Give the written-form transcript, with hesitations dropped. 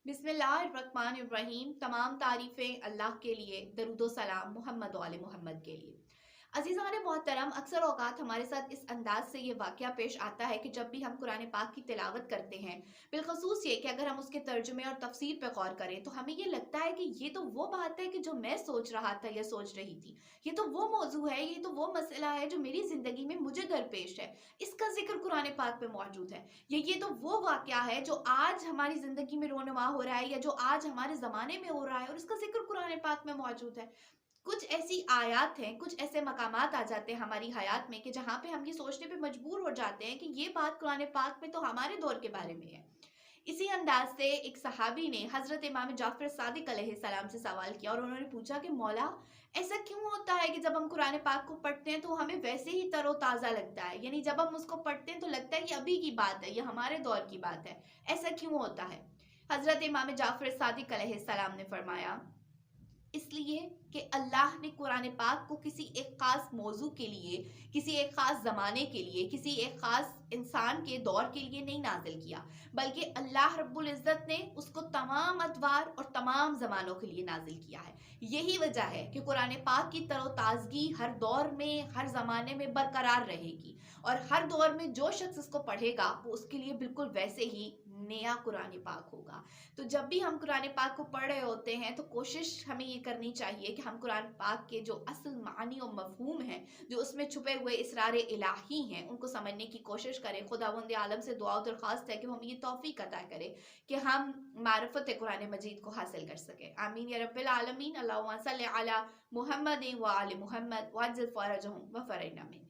बिस्मिल्लाहिर्रहमानिर्रहीम। तमाम तारीफ़ें अल्लाह के लिए, दरूद व सलाम मोहम्मद व आले मोहम्मद के लिए। अज़ीज़ान मोहतरम, अक्सर औक़ात हमारे साथ इस अंदाज़ से ये वाक़या पेश आता है कि जब भी हम कुरान पाक की तिलावत करते हैं, बिलख़ुसूस ये कि अगर हम उसके तर्जुमे और तफ़सीर पे गौर करें तो हमें ये लगता है कि ये तो वो बात है कि जो मैं सोच रहा था या सोच रही थी। ये तो वो मौज़ू है, ये तो वो मसला है जो मेरी ज़िंदगी में मुझे दरपेश है। इसका ज़िक्र कुरान पाक में मौजूद है। ये तो वो वाक़या है जो आज हमारी ज़िंदगी में रोनुमा हो रहा है या जो आज हमारे ज़माने में हो रहा है और इसका ज़िक्र कुरान पाक में मौजूद है। कुछ ऐसी आयत हैं, कुछ ऐसे मकामात आ जाते हैं हमारी हयात में कि जहाँ पे हम ये सोचने पे मजबूर हो जाते हैं कि ये बात कुरान पाक में तो हमारे दौर के बारे में है। इसी अंदाज से एक सहाबी ने हज़रत इमाम जाफ़र सादिक अलैहिस्सलाम से सवाल किया और उन्होंने पूछा कि मौला, ऐसा क्यों होता है कि जब हम कुरान पाक को पढ़ते हैं तो हमें वैसे ही तरोताज़ा लगता है? यानी जब हम उसको पढ़ते हैं तो लगता है ये अभी की बात है, ये हमारे दौर की बात है। ऐसा क्यों होता है? हज़रत इमाम जाफ़र सादिक अलैहिस्सलाम ने फरमाया, इसलिए कि अल्लाह ने कुरान पाक को किसी एक ख़ास मौजू के लिए, किसी एक ख़ास ज़माने के लिए, किसी एक ख़ास इंसान के दौर के लिए नहीं नाज़िल किया, बल्कि अल्लाह रब्बुल इज़्ज़त ने उसको तमाम अदवार और तमाम ज़मानों के लिए नाज़िल किया है। यही वजह है कि कुरान पाक की तरोताज़गी हर दौर में, हर ज़माने में बरकरार रहेगी और हर दौर में जो शख्स इसको पढ़ेगा, वो उसके लिए बिल्कुल वैसे ही नया कुरान पाक होगा। तो जब भी हम कुरान पाक को पढ़ रहे होते हैं तो कोशिश हमें ये करनी चाहिए कि हम कुरान पाक के जो असल मानी और मफ़हूम हैं, जो उसमें छुपे हुए इसरार इलाही हैं, उनको समझने की कोशिश करें। खुदावंद आलम से दुआ और दरख्वास्त है कि वो हमें ये तौफ़ीक अता करे कि हम मारिफत कुरान मजीद को हासिल कर सकें। आमीन या रब्बिल आलमीन। अल्लाहुम्मा सल्लि अला मुहम्मदिन व आले मुहम्मद वअज्जिल फ़रजहुम व फ़रजना मिन।